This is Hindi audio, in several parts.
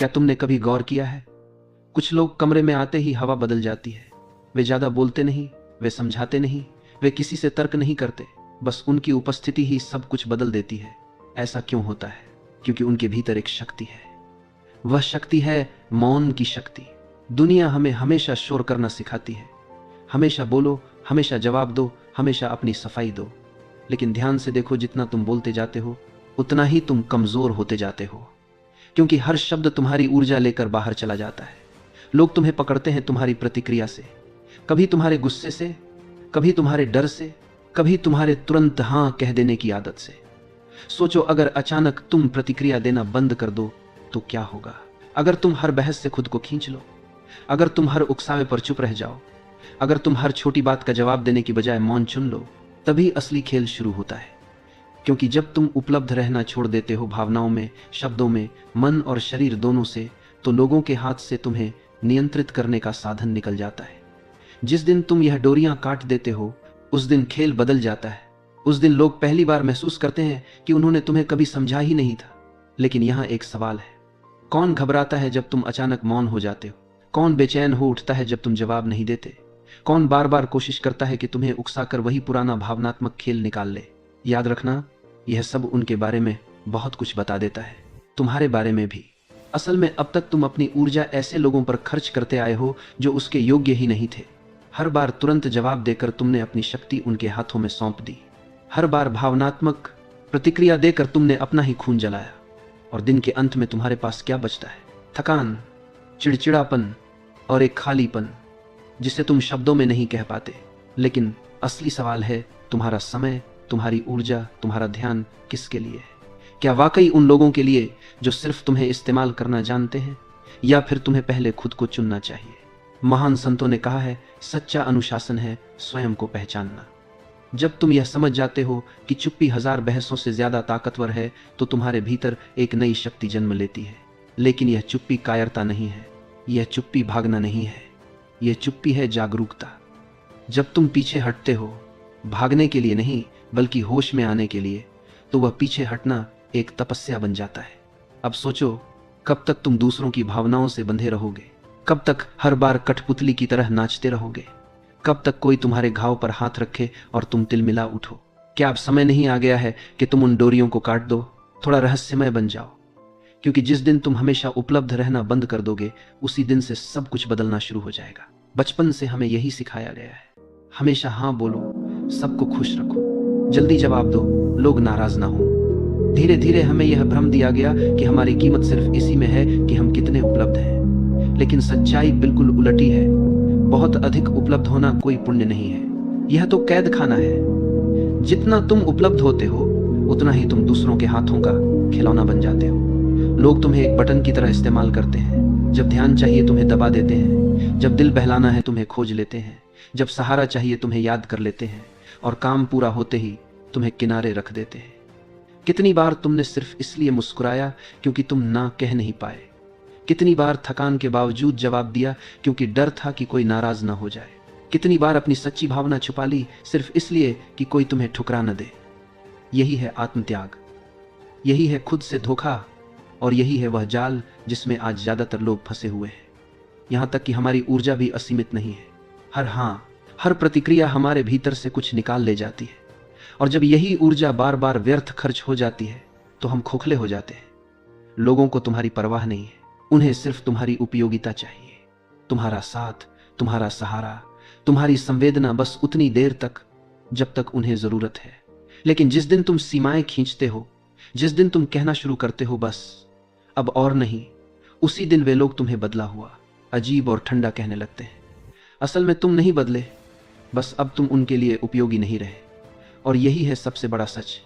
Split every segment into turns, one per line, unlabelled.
क्या तुमने कभी गौर किया है, कुछ लोग कमरे में आते ही हवा बदल जाती है। वे ज्यादा बोलते नहीं, वे समझाते नहीं, वे किसी से तर्क नहीं करते, बस उनकी उपस्थिति ही सब कुछ बदल देती है। ऐसा क्यों होता है? क्योंकि उनके भीतर एक शक्ति है। वह शक्ति है मौन की शक्ति। दुनिया हमें हमेशा शोर करना सिखाती है, हमेशा बोलो, हमेशा जवाब दो, हमेशा अपनी सफाई दो। लेकिन ध्यान से देखो, जितना तुम बोलते जाते हो उतना ही तुम कमजोर होते जाते हो, क्योंकि हर शब्द तुम्हारी ऊर्जा लेकर बाहर चला जाता है। लोग तुम्हें पकड़ते हैं तुम्हारी प्रतिक्रिया से, कभी तुम्हारे गुस्से से, कभी तुम्हारे डर से, कभी तुम्हारे तुरंत हाँ कह देने की आदत से। सोचो, अगर अचानक तुम प्रतिक्रिया देना बंद कर दो तो क्या होगा? अगर तुम हर बहस से खुद को खींच लो, अगर तुम हर उकसावे पर चुप रह जाओ, अगर तुम हर छोटी बात का जवाब देने की बजाय मौन चुन लो, तभी असली खेल शुरू होता है। क्योंकि जब तुम उपलब्ध रहना छोड़ देते हो भावनाओं में, शब्दों में, मन और शरीर दोनों से, तो लोगों के हाथ से तुम्हें नियंत्रित करने का साधन निकल जाता है। जिस दिन तुम यह डोरियां काट देते हो, उस दिन खेल बदल जाता है। उस दिन लोग पहली बार महसूस करते हैं कि उन्होंने तुम्हें कभी समझा ही नहीं था। लेकिन यहाँ एक सवाल है, कौन घबराता है जब तुम अचानक मौन हो जाते हो? कौन बेचैन हो उठता है जब तुम जवाब नहीं देते? कौन बार बार कोशिश करता है कि तुम्हें उकसाकर वही पुराना भावनात्मक खेल निकाल ले? याद रखना, यह सब उनके बारे में बहुत कुछ बता देता है, तुम्हारे बारे में भी। असल में अब तक तुम अपनी ऊर्जा ऐसे लोगों पर खर्च करते आए हो जो उसके योग्य ही नहीं थे। हर बार तुरंत जवाब देकर तुमने अपनी शक्ति उनके हाथों में सौंप दी। हर बार भावनात्मक प्रतिक्रिया देकर तुमने अपना ही खून जलाया। और दिन के अंत में तुम्हारे पास क्या बचता है? थकान, चिड़चिड़ापन और एक खालीपन जिसे तुम शब्दों में नहीं कह पाते। लेकिन असली सवाल है, तुम्हारा समय, तुम्हारी ऊर्जा, तुम्हारा ध्यान किसके लिए है? क्या वाकई उन लोगों के लिए जो सिर्फ तुम्हें इस्तेमाल करना जानते हैं, या फिर तुम्हें पहले खुद को चुनना चाहिए? महान संतों ने कहा है, सच्चा अनुशासन है स्वयं को पहचानना। जब तुम यह समझ जाते हो कि चुप्पी 1000 बहसों से ज्यादा ताकतवर है, तो तुम्हारे भीतर एक नई शक्ति जन्म लेती है। लेकिन यह चुप्पी कायरता नहीं है, यह चुप्पी भागना नहीं है, यह चुप्पी है जागरूकता। जब तुम पीछे हटते हो, भागने के लिए नहीं बल्कि होश में आने के लिए, तो वह पीछे हटना एक तपस्या बन जाता है। अब सोचो, कब तक तुम दूसरों की भावनाओं से बंधे रहोगे? कब तक हर बार कठपुतली की तरह नाचते रहोगे? कब तक कोई तुम्हारे घाव पर हाथ रखे और तुम तिलमिला उठो? क्या अब समय नहीं आ गया है कि तुम उन डोरियों को काट दो, थोड़ा रहस्यमय बन जाओ? क्योंकि जिस दिन तुम हमेशा उपलब्ध रहना बंद कर दोगे, उसी दिन से सब कुछ बदलना शुरू हो जाएगा। बचपन से हमें यही सिखाया गया है, हमेशा हाँ बोलो, सबको खुश रखो, जल्दी जवाब दो, लोग नाराज ना हो। धीरे धीरे हमें यह भ्रम दिया गया कि हमारी कीमत सिर्फ इसी में है कि हम कितने उपलब्ध हैं। लेकिन सच्चाई बिल्कुल उलटी है। बहुत अधिक उपलब्ध होना कोई पुण्य नहीं है, यह तो कैद खाना है। जितना तुम उपलब्ध होते हो, उतना ही तुम दूसरों के हाथों का खिलौना बन जाते हो। लोग तुम्हें एक बटन की तरह इस्तेमाल करते हैं। जब ध्यान चाहिए तुम्हें दबा देते हैं, जब दिल बहलाना है तुम्हें खोज लेते हैं, जब सहारा चाहिए तुम्हें याद कर लेते हैं, और काम पूरा होते ही तुम्हें किनारे रख देते हैं। कितनी बार तुमने सिर्फ इसलिए मुस्कुराया क्योंकि तुम ना कह नहीं पाए? कितनी बार थकान के बावजूद जवाब दिया क्योंकि डर था कि कोई नाराज ना हो जाए? कितनी बार अपनी सच्ची भावना छुपा ली सिर्फ इसलिए कि कोई तुम्हें ठुकरा न दे? यही है आत्मत्याग, यही है खुद से धोखा, और यही है वह जाल जिसमें आज ज्यादातर लोग फंसे हुए हैं। यहां तक कि हमारी ऊर्जा भी असीमित नहीं है। हर प्रतिक्रिया हमारे भीतर से कुछ निकाल ले जाती है, और जब यही ऊर्जा बार बार व्यर्थ खर्च हो जाती है तो हम खोखले हो जाते हैं। लोगों को तुम्हारी परवाह नहीं है, उन्हें सिर्फ तुम्हारी उपयोगिता चाहिए, तुम्हारा साथ, तुम्हारा सहारा, तुम्हारी संवेदना, बस उतनी देर तक जब तक उन्हें जरूरत है। लेकिन जिस दिन तुम सीमाएं खींचते हो, जिस दिन तुम कहना शुरू करते हो बस अब और नहीं, उसी दिन वे लोग तुम्हें बदला हुआ, अजीब और ठंडा कहने लगते हैं। असल में तुम नहीं बदले, बस अब तुम उनके लिए उपयोगी नहीं रहे। और यही है सबसे बड़ा सच,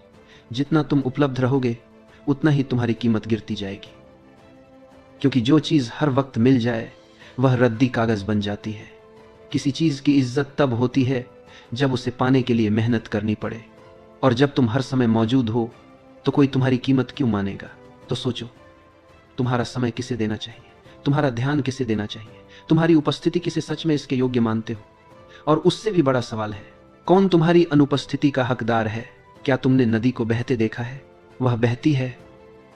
जितना तुम उपलब्ध रहोगे उतना ही तुम्हारी कीमत गिरती जाएगी। क्योंकि जो चीज हर वक्त मिल जाए वह रद्दी कागज बन जाती है। किसी चीज की इज्जत तब होती है जब उसे पाने के लिए मेहनत करनी पड़े, और जब तुम हर समय मौजूद हो तो कोई तुम्हारी कीमत क्यों मानेगा? तो सोचो, तुम्हारा समय किसे देना चाहिए? तुम्हारा ध्यान किसे देना चाहिए? तुम्हारी उपस्थिति किसे सच में इसके योग्य मानते हो? और उससे भी बड़ा सवाल है, कौन तुम्हारी अनुपस्थिति का हकदार है? क्या तुमने नदी को बहते देखा है? वह बहती है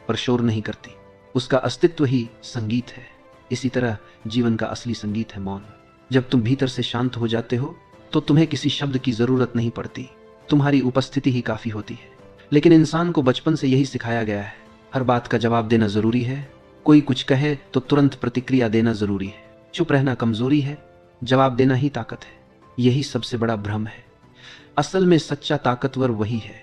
पर शोर नहीं करती। उसका अस्तित्व ही संगीत है। इसी तरह जीवन का असली संगीत है मौन। जब तुम भीतर से शांत हो जाते हो तो तुम्हें किसी शब्द की जरूरत नहीं पड़ती, तुम्हारी उपस्थिति ही काफी होती है। लेकिन इंसान को बचपन से यही सिखाया गया है, हर बात का जवाब देना जरूरी है, कोई कुछ कहे तो तुरंत प्रतिक्रिया देना जरूरी है, चुप रहना कमजोरी है, जवाब देना ही ताकत है। यही सबसे बड़ा भ्रम है। असल में सच्चा ताकतवर वही है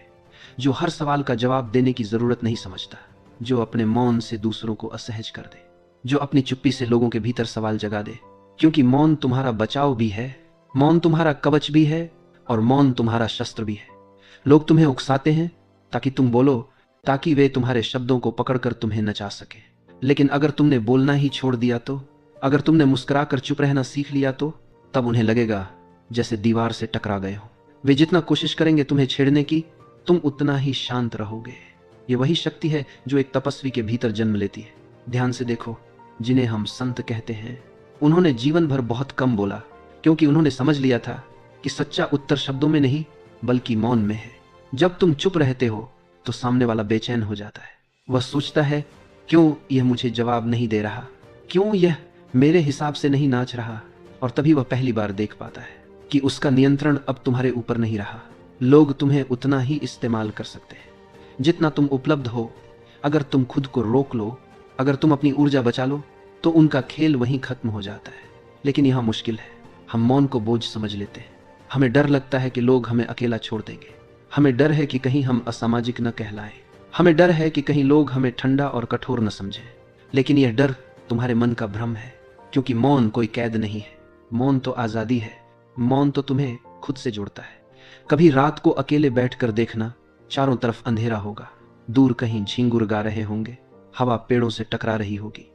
जो हर सवाल का जवाब देने की जरूरत नहीं समझता, जो अपने मौन से दूसरों को असहज कर दे, जो अपनी चुप्पी से लोगों के भीतर सवाल जगा दे। क्योंकि मौन तुम्हारा बचाव भी है, मौन तुम्हारा कवच भी है, और मौन तुम्हारा शस्त्र भी है। लोग तुम्हें उकसाते हैं ताकि तुम बोलो, ताकि वे तुम्हारे शब्दों को पकड़कर तुम्हें नचा सके। लेकिन अगर तुमने बोलना ही छोड़ दिया तो, अगर तुमने मुस्कुराकर चुप रहना सीख लिया तो, तब उन्हें लगेगा जैसे दीवार से टकरा गए हो। वे जितना कोशिश करेंगे तुम्हें छेड़ने की, तुम उतना ही शांत रहोगे। ये वही शक्ति है जो एक तपस्वी के भीतर जन्म लेती है। ध्यान से देखो, जिन्हें हम संत कहते हैं, उन्होंने जीवन भर बहुत कम बोला, क्योंकि उन्होंने समझ लिया था कि सच्चा उत्तर शब्दों में नहीं बल्कि मौन में है। जब तुम चुप रहते हो तो सामने वाला बेचैन हो जाता है। वह सोचता है, क्यों यह मुझे जवाब नहीं दे रहा, क्यों यह मेरे हिसाब से नहीं नाच रहा। और तभी वह पहली बार देख पाता है कि उसका नियंत्रण अब तुम्हारे ऊपर नहीं रहा। लोग तुम्हें उतना ही इस्तेमाल कर सकते हैं जितना तुम उपलब्ध हो। अगर तुम खुद को रोक लो, अगर तुम अपनी ऊर्जा बचा लो, तो उनका खेल वहीं खत्म हो जाता है। लेकिन यह मुश्किल है। हम मौन को बोझ समझ लेते हैं। हमें डर लगता है कि लोग हमें अकेला छोड़ देंगे। हमें डर है कि कहीं हम असामाजिक न कहलाएं। हमें डर है कि कहीं लोग हमें ठंडा और कठोर न समझें। लेकिन यह डर तुम्हारे मन का भ्रम है, क्योंकि मौन कोई कैद नहीं है। मौन तो आजादी है। मौन तो तुम्हें खुद से जोड़ता है। कभी रात को अकेले बैठकर देखना, चारों तरफ अंधेरा होगा, दूर कहीं झींगुर गा रहे होंगे, हवा पेड़ों से टकरा रही होगी।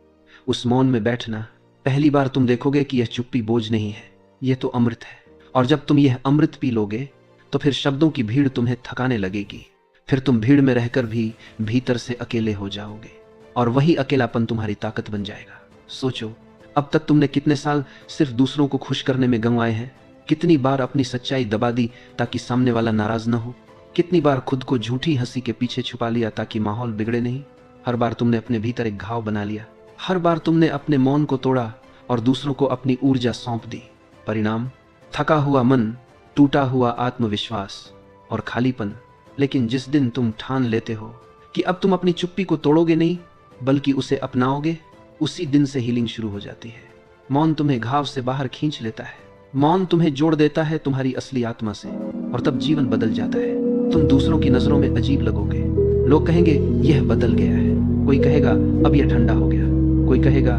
उस मौन में बैठना, पहली बार तुम देखोगे कि यह चुप्पी बोझ नहीं है, यह तो अमृत है। और जब तुम यह अमृत पी लोगे तो फिर शब्दों की भीड़ तुम्हें थकाने लगेगी। फिर तुम भीड़ में रहकर भी भीतर से अकेले हो जाओगे, और वही अकेलापन तुम्हारी ताकत बन जाएगा। सोचो, अब तक तुमने कितने साल सिर्फ दूसरों को खुश करने में गंवाए हैं। कितनी बार अपनी सच्चाई दबा दी ताकि सामने वाला नाराज न हो। कितनी बार खुद को झूठी हंसी के पीछे छुपा लिया ताकि माहौल बिगड़े नहीं। हर बार तुमने अपने भीतर एक घाव बना लिया। हर बार तुमने अपने मौन को तोड़ा और दूसरों को अपनी ऊर्जा सौंप दी। परिणाम, थका हुआ मन, टूटा हुआ आत्मविश्वास और खालीपन। लेकिन जिस दिन तुम ठान लेते हो कि अब तुम अपनी चुप्पी को तोड़ोगे नहीं बल्कि उसे अपनाओगे, उसी दिन से हीलिंग शुरू हो जाती है। मौन तुम्हें घाव से बाहर खींच लेता है। मौन तुम्हें जोड़ देता है तुम्हारी असली आत्मा से, और तब जीवन बदल जाता है। तुम दूसरों की नजरों में अजीब लगोगे। लोग कहेंगे यह बदल गया है, कोई कहेगा अब यह ठंडा हो गया, कोई कहेगा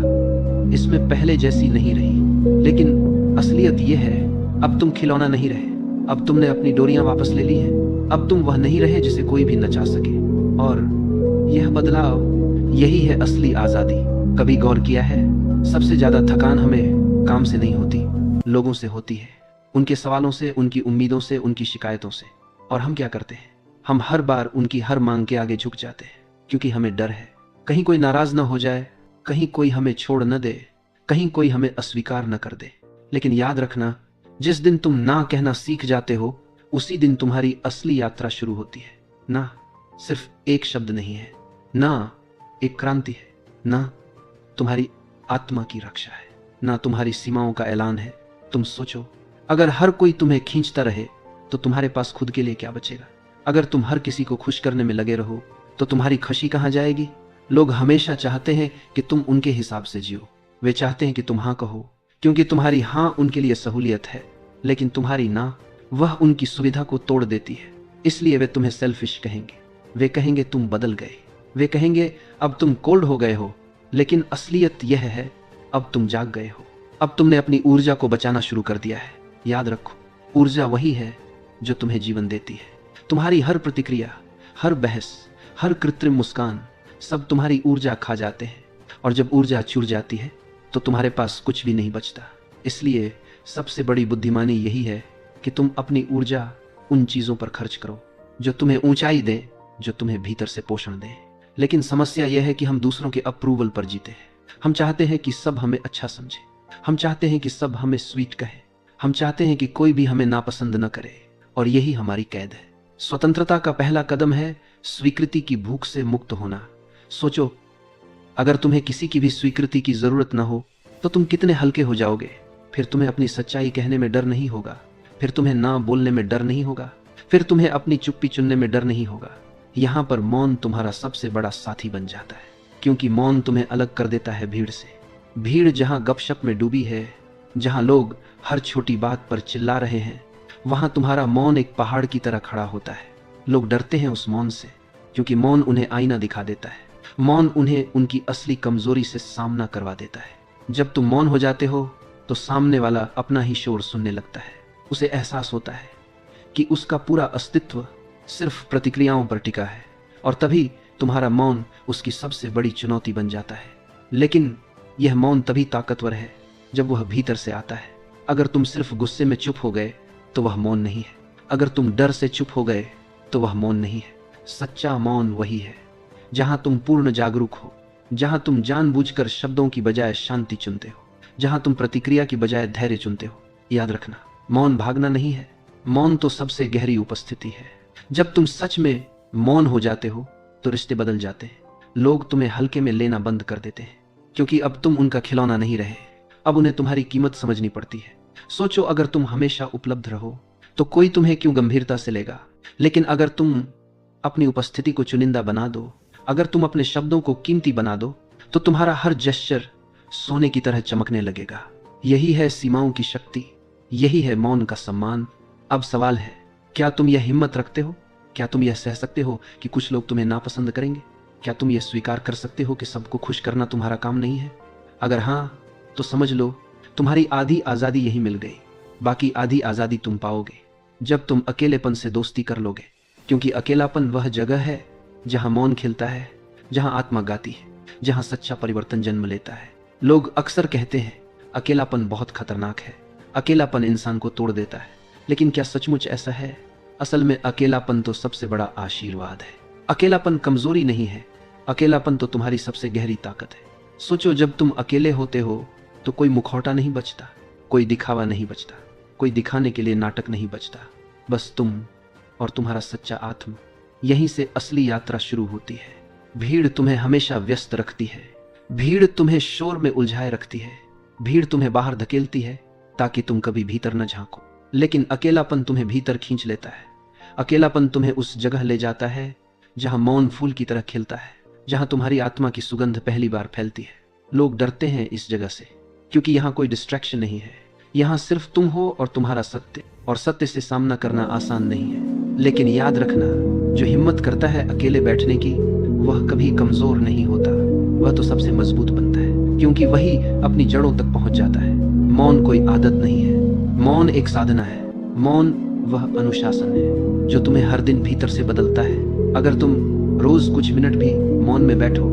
इसमें पहले जैसी नहीं रही। लेकिन असलियत यह है, अब तुम खिलौना नहीं रहे। अब तुमने अपनी डोरियां वापस ले ली हैं। अब तुम वह नहीं रहे जिसे कोई भी नचा सके। और यह बदलाव, यही है असली आजादी। कभी गौर किया है, सबसे ज्यादा थकान हमें काम से नहीं होती, लोगों से होती है। उनके सवालों से, उनकी उम्मीदों से, उनकी शिकायतों से। और हम क्या करते हैं? हम हर बार उनकी हर मांग के आगे झुक जाते हैं, क्योंकि हमें डर है कहीं कोई नाराज न हो जाए, कहीं कोई हमें छोड़ न दे, कहीं कोई हमें अस्वीकार न कर दे। लेकिन याद रखना, जिस दिन तुम ना कहना सीख जाते हो, उसी दिन तुम्हारी असली यात्रा शुरू होती है। ना सिर्फ एक शब्द नहीं है, ना एक क्रांति है, ना तुम्हारी आत्मा की रक्षा है, ना तुम्हारी सीमाओं का ऐलान है। तुम सोचो, अगर हर कोई तुम्हें खींचता रहे तो तुम्हारे पास खुद के लिए क्या बचेगा? अगर तुम हर किसी को खुश करने में लगे रहो तो तुम्हारी खुशी कहाँ जाएगी? लोग हमेशा चाहते हैं कि तुम उनके हिसाब से जियो। वे चाहते हैं कि तुम हाँ कहो, क्योंकि तुम्हारी हाँ उनके लिए सहूलियत है, लेकिन तुम्हारी ना, वह उनकी सुविधा को तोड़ देती है। इसलिए वे तुम्हें सेल्फिश कहेंगे। वे कहेंगे तुम बदल गए। वे कहेंगे अब तुम कोल्ड हो गए हो। लेकिन असलियत यह है, अब तुम जाग गए हो। अब तुमने अपनी ऊर्जा को बचाना शुरू कर दिया है। याद रखो, ऊर्जा वही है जो तुम्हें जीवन देती है। तुम्हारी हर प्रतिक्रिया, हर बहस, हर कृत्रिम मुस्कान, सब तुम्हारी ऊर्जा खा जाते हैं। और जब ऊर्जा चूर जाती है तो तुम्हारे पास कुछ भी नहीं बचता। इसलिए सबसे बड़ी बुद्धिमानी यही है कि तुम अपनी ऊर्जा उन चीजों पर खर्च करो जो तुम्हें ऊंचाई दे, जो तुम्हें भीतर से पोषण दे। लेकिन समस्या यह है कि हम दूसरों के अप्रूवल पर जीते हैं। हम चाहते हैं कि सब हमें अच्छा समझे। हम चाहते हैं कि सब हमें स्वीट कहे। हम चाहते हैं कि कोई भी हमें नापसंद न करे। और यही हमारी कैद है। स्वतंत्रता का पहला कदम है स्वीकृति की भूख से मुक्त होना। सोचो, अगर तुम्हें किसी की भी स्वीकृति की जरूरत न हो तो तुम कितने हल्के हो जाओगे। फिर तुम्हें अपनी सच्चाई कहने में डर नहीं होगा, फिर तुम्हें ना बोलने में डर नहीं होगा, फिर तुम्हें अपनी चुप्पी चुनने में डर नहीं होगा। यहाँ पर मौन तुम्हारा सबसे बड़ा साथी बन जाता है, क्योंकि मौन तुम्हें अलग कर देता है भीड़ से। भीड़ जहाँ गपशप में डूबी है, जहाँ लोग हर छोटी बात पर चिल्ला रहे हैं, वहाँ तुम्हारा मौन एक पहाड़ की तरह खड़ा होता है। लोग डरते हैं उस मौन से, क्योंकि मौन उन्हें आईना दिखा देता है। मौन उन्हें उनकी असली कमजोरी से सामना करवा देता है। जब तुम मौन हो जाते हो तो सामने वाला अपना ही शोर सुनने लगता है। उसे एहसास होता है कि उसका पूरा अस्तित्व सिर्फ प्रतिक्रियाओं पर टिका है, और तभी तुम्हारा मौन उसकी सबसे बड़ी चुनौती बन जाता है। लेकिन यह मौन तभी ताकतवर है जब वह भीतर से आता है। अगर तुम सिर्फ गुस्से में चुप हो गए तो वह मौन नहीं है। अगर तुम डर से चुप हो गए तो वह मौन नहीं है। सच्चा मौन वही है जहां तुम पूर्ण जागरूक हो, जहां तुम जानबूझकर शब्दों की बजाय शांति चुनते हो, जहां तुम प्रतिक्रिया की बजाय धैर्य चुनते हो। याद रखना, मौन भागना नहीं है, मौन तो सबसे गहरी उपस्थिति है। जब तुम सच में मौन हो जाते हो तो रिश्ते बदल जाते हैं। लोग तुम्हें हल्के में लेना बंद कर देते हैं, क्योंकि अब तुम उनका खिलौना नहीं रहे। अब उन्हें तुम्हारी कीमत समझनी पड़ती है। सोचो, अगर तुम हमेशा उपलब्ध रहो तो कोई तुम्हें क्यों गंभीरता से लेगा। लेकिन अगर तुम अपनी उपस्थिति को चुनिंदा बना दो, अगर तुम अपने शब्दों को कीमती बना दो, तो तुम्हारा हर जेस्चर सोने की तरह चमकने लगेगा। यही है सीमाओं की शक्ति, यही है मौन का सम्मान। अब सवाल है, क्या तुम यह हिम्मत रखते हो? क्या तुम यह सह सकते हो कि कुछ लोग तुम्हें नापसंद करेंगे? क्या तुम यह स्वीकार कर सकते हो कि सबको खुश करना तुम्हारा काम नहीं है? अगर हाँ, तो समझ लो तुम्हारी आधी आजादी यही मिल गई। बाकी आधी आजादी तुम पाओगे जब तुम अकेलेपन से दोस्ती कर लोगे, क्योंकि अकेलापन वह जगह है जहां मौन खिलता है, जहां आत्मा गाती है, जहां सच्चा परिवर्तन जन्म लेता है। लोग अक्सर कहते हैं अकेलापन बहुत खतरनाक है, अकेलापन इंसान को तोड़ देता है। लेकिन क्या सचमुच ऐसा है? असल में अकेलापन तो सबसे बड़ा आशीर्वाद है। अकेलापन कमजोरी नहीं है, अकेलापन तो तुम्हारी सबसे गहरी ताकत है। सोचो, जब तुम अकेले होते हो तो कोई मुखौटा नहीं बचता, कोई दिखावा नहीं बचता, कोई दिखाने के लिए नाटक नहीं बचता। बस तुम और तुम्हारा सच्चा आत्म। यहीं से असली यात्रा शुरू होती है। भीड़ तुम्हें हमेशा व्यस्त रखती है, भीड़ तुम्हें शोर में उलझाए रखती है, भीड़ तुम्हें बाहर धकेलती है ताकि तुम कभी भीतर न झांको। लेकिन अकेलापन तुम्हें भीतर खींच लेता है। अकेलापन तुम्हें उस जगह ले जाता है जहां मौन फूल की तरह खिलता है, जहां तुम्हारी आत्मा की सुगंध पहली बार फैलती है। लोग डरते हैं इस जगह से, क्योंकि यहाँ कोई डिस्ट्रैक्शन नहीं है। यहाँ सिर्फ तुम हो और तुम्हारा सत्य, और सत्य से सामना करना आसान नहीं है। लेकिन याद रखना, जो हिम्मत करता है अकेले बैठने की, वह कभी कमजोर नहीं होता, वह तो सबसे मजबूत बनता है, क्योंकि वही अपनी जड़ों तक पहुंच जाता है। मौन कोई आदत नहीं है, मौन एक साधना है। मौन वह अनुशासन है जो तुम्हें हर दिन भीतर से बदलता है। अगर तुम रोज कुछ मिनट भी मौन में बैठो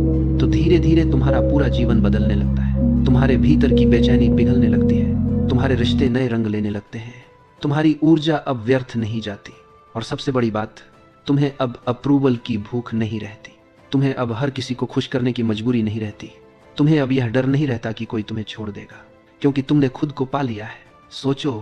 तो धीरे धीरे तुम्हारा पूरा जीवन बदलने लगता है। तुम्हारे भीतर की बेचैनी पिघलने लगती है, तुम्हारे रिश्ते नए रंग लेने लगते हैं, तुम्हारी ऊर्जा अब व्यर्थ नहीं जाती, और सबसे बड़ी बात, तुम्हें अब अप्रूवल की भूख नहीं रहती। तुम्हें अब हर किसी को खुश करने की मजबूरी नहीं रहती। तुम्हें अब यह डर नहीं रहता कि कोई तुम्हें छोड़ देगा, क्योंकि तुमने खुद को पा लिया है। सोचो,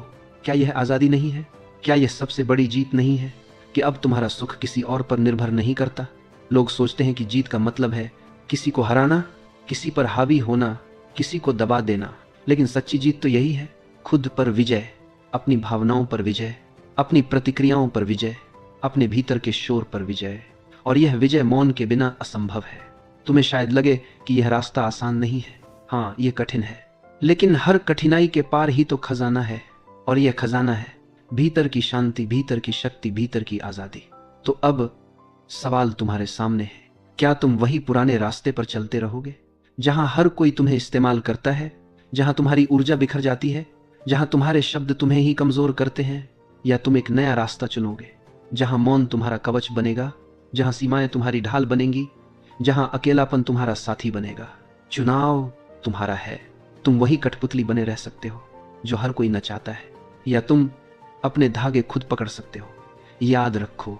क्या यह आजादी नहीं है? क्या यह सबसे बड़ी जीत नहीं है कि अब तुम्हारा सुख किसी और पर निर्भर नहीं करता? लोग सोचते हैं कि जीत का मतलब है किसी को हराना, किसी पर हावी होना, किसी को दबा देना। लेकिन सच्ची जीत तो यही है, खुद पर विजय, अपनी भावनाओं पर विजय, अपनी प्रतिक्रियाओं पर विजय, अपने भीतर के शोर पर विजय। और यह विजय मौन के बिना असंभव है। तुम्हें शायद लगे कि यह रास्ता आसान नहीं है। हाँ, यह कठिन है, लेकिन हर कठिनाई के पार ही तो खजाना है, और यह खजाना है भीतर की शांति, भीतर की शक्ति, भीतर की आजादी। तो अब सवाल तुम्हारे सामने है, क्या तुम वही पुराने रास्ते पर चलते रहोगे, जहां हर कोई तुम्हें इस्तेमाल करता है, जहां तुम्हारी ऊर्जा बिखर जाती है, जहां तुम्हारे शब्द तुम्हें ही कमजोर करते हैं? या तुम एक नया रास्ता चुनोगे, जहां मौन तुम्हारा कवच बनेगा, जहां सीमाएं तुम्हारी ढाल बनेंगी, जहां अकेलापन तुम्हारा साथी बनेगा? चुनाव तुम्हारा है। तुम वही कठपुतली बने रह सकते हो जो हर कोई नचाता है, या तुम अपने धागे खुद पकड़ सकते हो। याद रखो,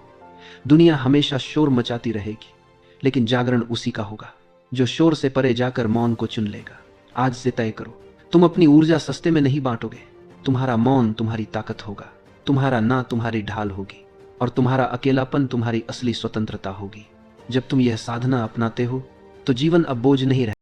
दुनिया हमेशा शोर मचाती रहेगी, लेकिन जागरण उसी का होगा जो शोर से परे जाकर मौन को चुन लेगा। आज से तय करो, तुम अपनी ऊर्जा सस्ते में नहीं बांटोगे। तुम्हारा मौन तुम्हारी ताकत होगा, तुम्हारा ना तुम्हारी ढाल होगी, और तुम्हारा अकेलापन तुम्हारी असली स्वतंत्रता होगी। जब तुम यह साधना अपनाते हो तो जीवन अब बोझ नहीं रहा।